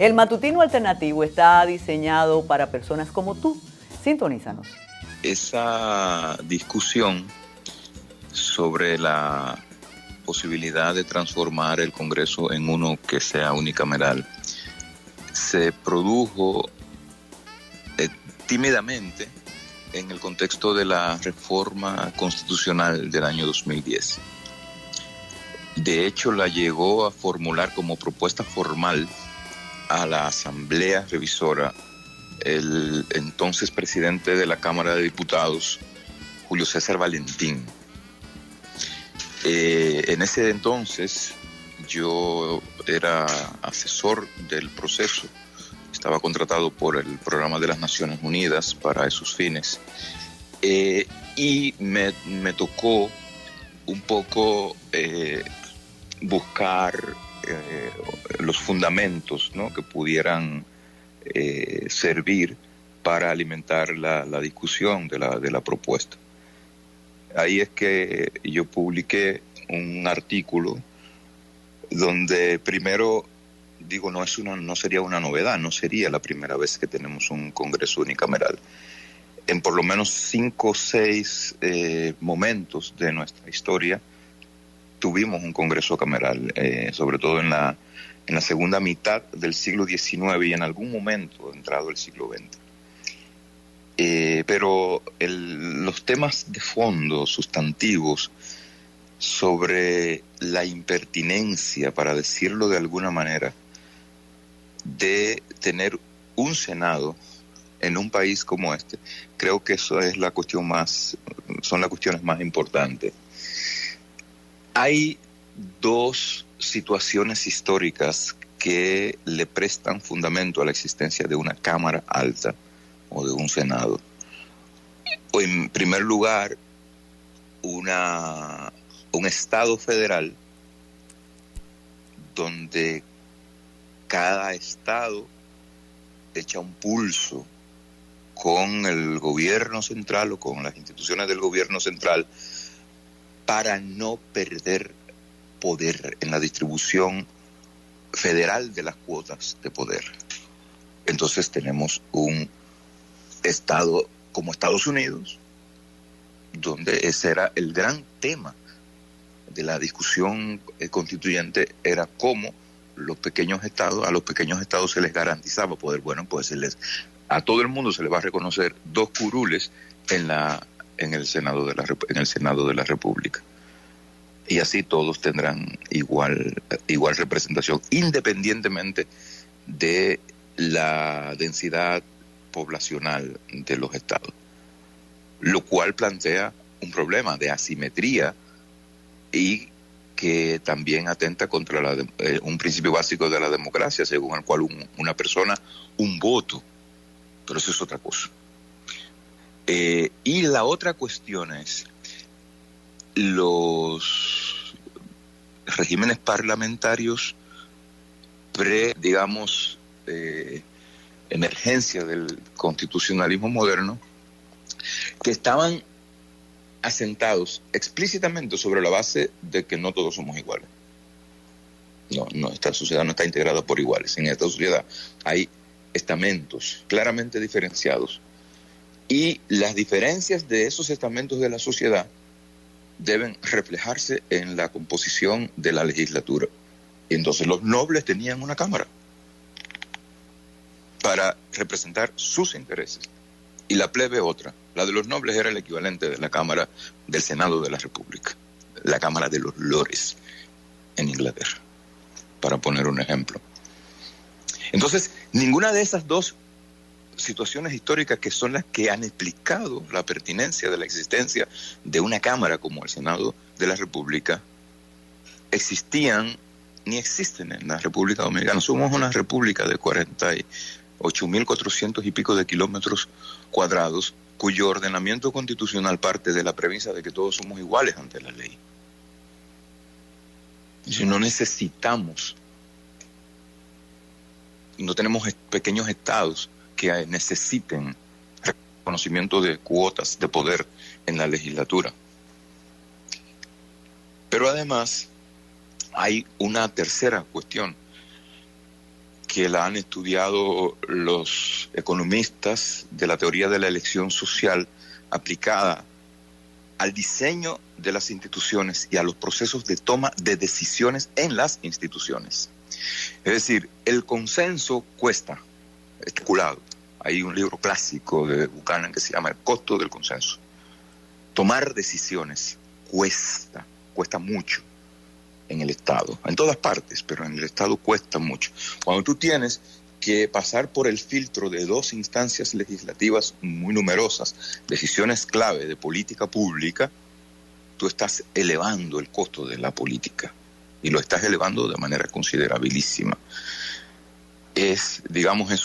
El matutino alternativo está diseñado para personas como tú. Sintonízanos. Esa discusión sobre la posibilidad de transformar el Congreso en uno que sea unicameral se produjo tímidamente en el contexto de la reforma constitucional del año 2010. De hecho, la llegó a formular como propuesta formal a la Asamblea Revisora el entonces presidente de la Cámara de Diputados, Julio César Valentín. En ese entonces yo era asesor del proceso, estaba contratado por el Programa de las Naciones Unidas para esos fines, y me tocó un poco buscar los fundamentos, ¿no?, que pudieran servir para alimentar la discusión de la propuesta. Ahí es que yo publiqué un artículo donde primero digo, no sería una novedad, no sería la primera vez que tenemos un Congreso unicameral. En por lo menos 5 o 6 momentos de nuestra historia tuvimos un Congreso cameral, sobre todo en la segunda mitad del siglo XIX y en algún momento entrado el siglo XX. Pero los temas de fondo, sustantivos, sobre la impertinencia, para decirlo de alguna manera, de tener un Senado en un país como este, creo que eso es son las cuestiones más importantes. Hay 2 situaciones históricas que le prestan fundamento a la existencia de una Cámara Alta o de un Senado. En primer lugar, un Estado federal donde cada Estado echa un pulso con el gobierno central o con las instituciones del gobierno central para no perder poder en la distribución federal de las cuotas de poder. Entonces tenemos un Estado como Estados Unidos, donde ese era el gran tema de la discusión constituyente, era cómo a los pequeños estados se les garantizaba poder. Bueno, pues a todo el mundo se le va a reconocer 2 curules en el Senado de la República. Y así todos tendrán igual representación, independientemente de la densidad poblacional de los estados. Lo cual plantea un problema de asimetría y que también atenta contra un principio básico de la democracia, según el cual una persona, un voto. Pero eso es otra cosa. Y la otra cuestión es los regímenes parlamentarios emergencia del constitucionalismo moderno, que estaban asentados explícitamente sobre la base de que no todos somos iguales. No, esta sociedad no está integrada por iguales. En esta sociedad hay estamentos claramente diferenciados y las diferencias de esos estamentos de la sociedad deben reflejarse en la composición de la legislatura. Y entonces los nobles tenían una cámara para representar sus intereses y la plebe otra. La de los nobles era el equivalente de la Cámara del Senado de la República, la Cámara de los Lores en Inglaterra, para poner un ejemplo. Entonces, ninguna de esas 2 situaciones históricas, que son las que han explicado la pertinencia de la existencia de una Cámara como el Senado de la República, existían ni existen en la República Dominicana. Somos una república de 48.400 y pico de kilómetros cuadrados, cuyo ordenamiento constitucional parte de la premisa de que todos somos iguales ante la ley. Si no necesitamos, no tenemos pequeños estados que necesiten reconocimiento de cuotas de poder en la legislatura. Pero además hay una tercera cuestión que la han estudiado los economistas de la teoría de la elección social aplicada al diseño de las instituciones y a los procesos de toma de decisiones en las instituciones. Es decir, el consenso cuesta, estipulado. Hay un libro clásico de Buchanan que se llama El costo del consenso. Tomar decisiones cuesta mucho en el Estado, en todas partes, pero en el Estado cuesta mucho. Cuando tú tienes que pasar por el filtro de dos instancias legislativas muy numerosas, decisiones clave de política pública, tú estás elevando el costo de la política y lo estás elevando de manera considerabilísima. Es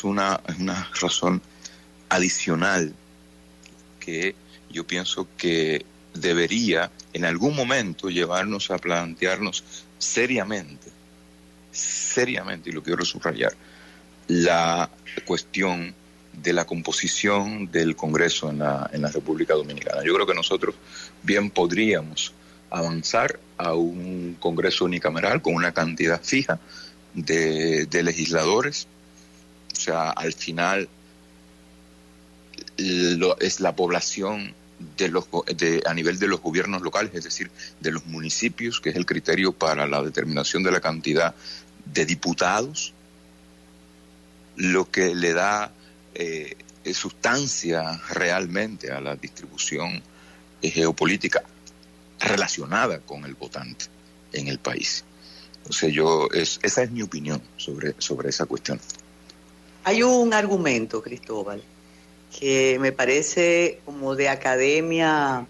una razón adicional que yo pienso que debería en algún momento llevarnos a plantearnos seriamente, y lo quiero subrayar, la cuestión de la composición del Congreso en la República Dominicana. Yo creo que nosotros bien podríamos avanzar a un Congreso unicameral con una cantidad fija de legisladores. O sea, al final es la población a nivel de los gobiernos locales, es decir, de los municipios, que es el criterio para la determinación de la cantidad de diputados, lo que le da sustancia realmente a la distribución geopolítica relacionada con el votante en el país. O sea, esa es mi opinión sobre esa cuestión. Hay un argumento, Cristóbal, que me parece como de academia,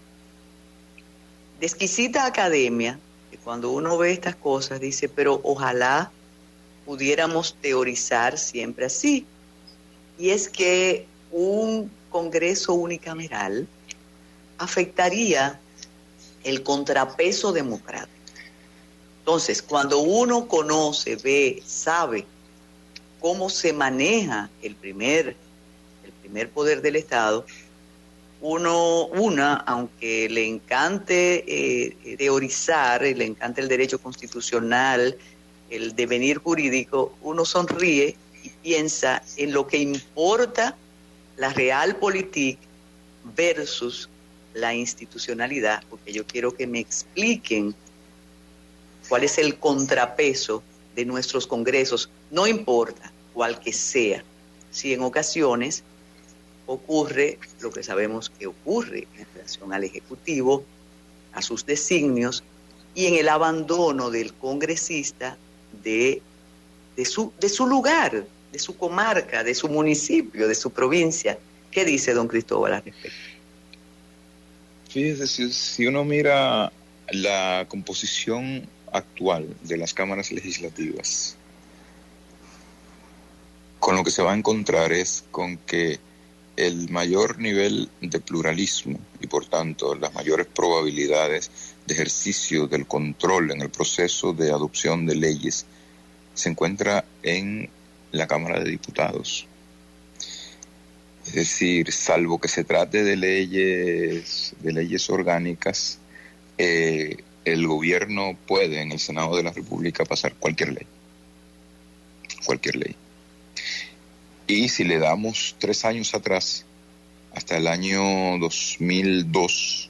de exquisita academia, que cuando uno ve estas cosas dice, pero ojalá pudiéramos teorizar siempre así. Y es que un Congreso unicameral afectaría el contrapeso democrático. Entonces, cuando uno conoce, ve, sabe cómo se maneja el primer poder del Estado, aunque le encante teorizar, le encanta el derecho constitucional, el devenir jurídico, uno sonríe y piensa en lo que importa la realpolitik versus la institucionalidad, porque yo quiero que me expliquen cuál es el contrapeso de nuestros congresos, no importa cuál que sea, si en ocasiones ocurre lo que sabemos que ocurre en relación al Ejecutivo, a sus designios y en el abandono del congresista de su lugar, de su comarca, de su municipio, de su provincia. ¿Qué dice don Cristóbal al respecto? Fíjese, si uno mira la composición actual de las cámaras legislativas, con lo que se va a encontrar es con que el mayor nivel de pluralismo y por tanto las mayores probabilidades de ejercicio del control en el proceso de adopción de leyes se encuentra en la Cámara de Diputados. Es decir, salvo que se trate de leyes orgánicas, el gobierno puede en el Senado de la República pasar cualquier ley. Y si le damos 3 años atrás, hasta el año 2002,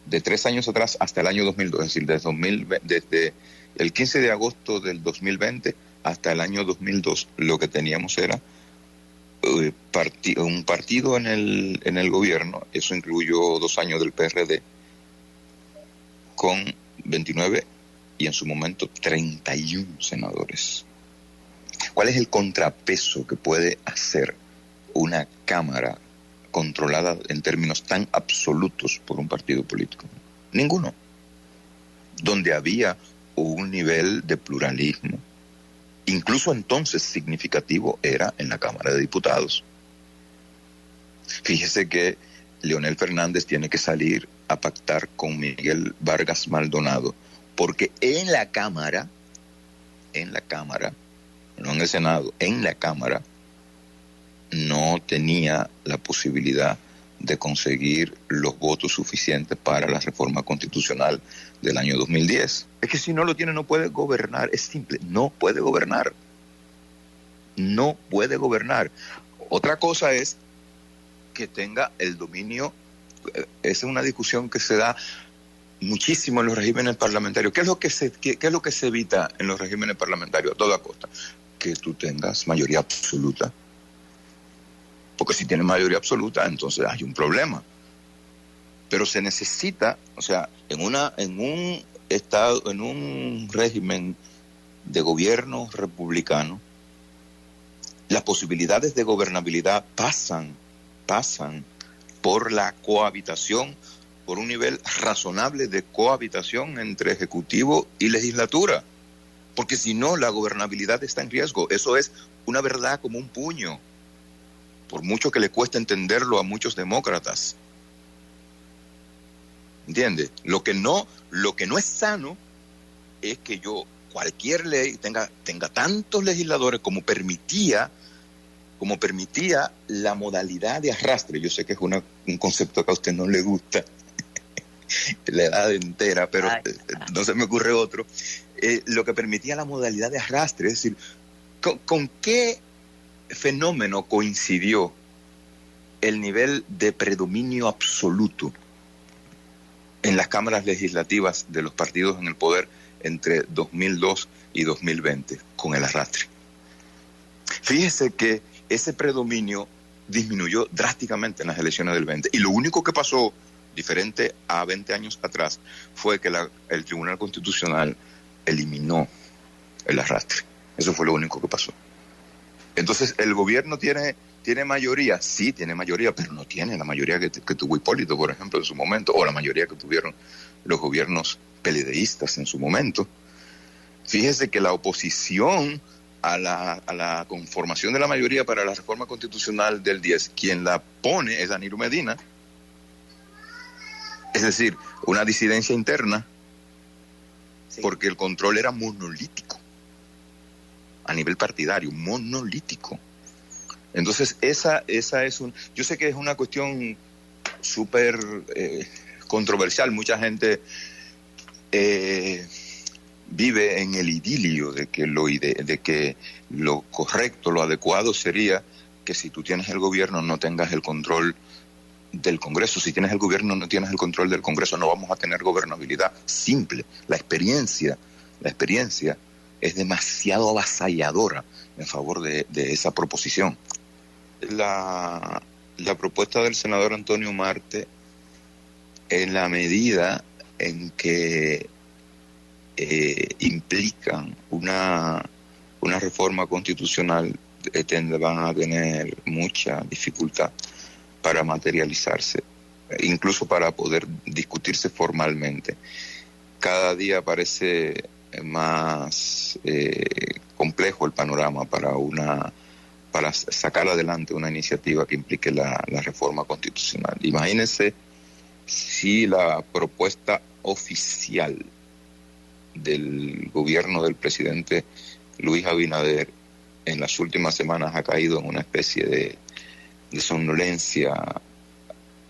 de 3 años atrás hasta el año 2002, es decir, desde el 15 de agosto del 2020 hasta el año 2002, lo que teníamos era un partido en el gobierno, eso incluyó 2 años del PRD, con 29 y en su momento 31 senadores. ¿Cuál es el contrapeso que puede hacer una Cámara controlada en términos tan absolutos por un partido político? Ninguno. Donde había un nivel de pluralismo, incluso entonces significativo, era en la Cámara de Diputados. Fíjese que Leonel Fernández tiene que salir a pactar con Miguel Vargas Maldonado, porque en la Cámara, no en el Senado, en la Cámara, no tenía la posibilidad de conseguir los votos suficientes para la reforma constitucional del año 2010. Es que si no lo tiene no puede gobernar, es simple, no puede gobernar. no puede gobernar. Otra cosa es que tenga el dominio. Esa es una discusión que se da muchísimo en los regímenes parlamentarios. ¿Qué es lo que se evita en los regímenes parlamentarios a toda costa? Que tú tengas mayoría absoluta. Porque si tienes mayoría absoluta, entonces hay un problema. Pero se necesita, o sea, en un estado, en un régimen de gobierno republicano, las posibilidades de gobernabilidad pasan por la cohabitación, por un nivel razonable de cohabitación entre ejecutivo y legislatura, porque si no, la gobernabilidad está en riesgo. Eso es una verdad como un puño, por mucho que le cueste entenderlo a muchos demócratas. ¿Entiendes? Lo que no es sano es que cualquier ley tenga tantos legisladores como permitía la modalidad de arrastre. Yo sé que es un concepto que a usted no le gusta, la edad entera, pero no se me ocurre otro. Lo que permitía la modalidad de arrastre, es decir, ¿con qué fenómeno coincidió el nivel de predominio absoluto en las cámaras legislativas de los partidos en el poder entre 2002 y 2020? Con el arrastre. Fíjese que ese predominio disminuyó drásticamente en las elecciones del 20, y lo único que pasó diferente a 20 años atrás fue que el Tribunal Constitucional eliminó el arrastre. Eso fue lo único que pasó. Entonces, ¿el gobierno tiene mayoría? Sí, tiene mayoría, pero no tiene la mayoría que tuvo Hipólito, por ejemplo, en su momento, o la mayoría que tuvieron los gobiernos peledeístas en su momento. Fíjese que la oposición a la conformación de la mayoría para la reforma constitucional del 10, quien la pone es Danilo Medina. Es decir, una disidencia interna, sí, porque el control era monolítico, a nivel partidario, monolítico. Entonces, esa es yo sé que es una cuestión súper controversial. Mucha gente vive en el idilio de que lo correcto, lo adecuado sería que si tú tienes el gobierno no tengas el control del Congreso. Si tienes el gobierno no tienes el control del Congreso, no vamos a tener gobernabilidad. Simple. La experiencia es demasiado avasalladora en favor de esa proposición. La propuesta del senador Antonio Marte, en la medida en que implican una reforma constitucional, van a tener mucha dificultad para materializarse, incluso para poder discutirse formalmente. Cada día parece más complejo el panorama para sacar adelante una iniciativa que implique la reforma constitucional. Imagínense si la propuesta oficial del gobierno del presidente Luis Abinader en las últimas semanas ha caído en una especie de somnolencia,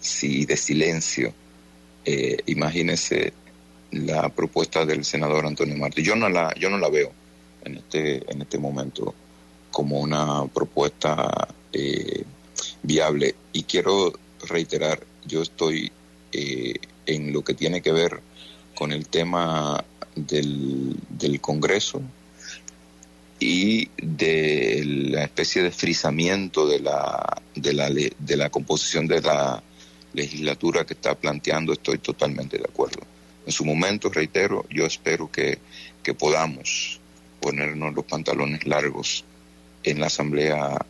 sí, de silencio. Imagínese la propuesta del senador Antonio Marte. Yo no la veo en este momento como una propuesta viable. Y quiero reiterar, yo estoy en lo que tiene que ver con el tema del Congreso y de la especie de frisamiento de la composición de la legislatura que está planteando. Estoy totalmente de acuerdo. En su momento, reitero, yo espero que podamos ponernos los pantalones largos en la Asamblea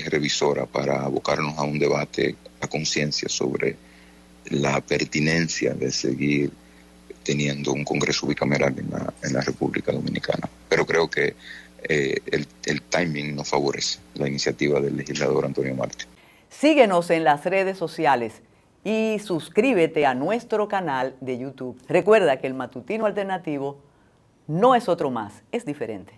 Revisora para abocarnos a un debate a conciencia sobre la pertinencia de seguir teniendo un Congreso bicameral en la República Dominicana. Pero creo que el timing no favorece la iniciativa del legislador Antonio Marte. Síguenos en las redes sociales y suscríbete a nuestro canal de YouTube. Recuerda que el Matutino Alternativo no es otro más, es diferente.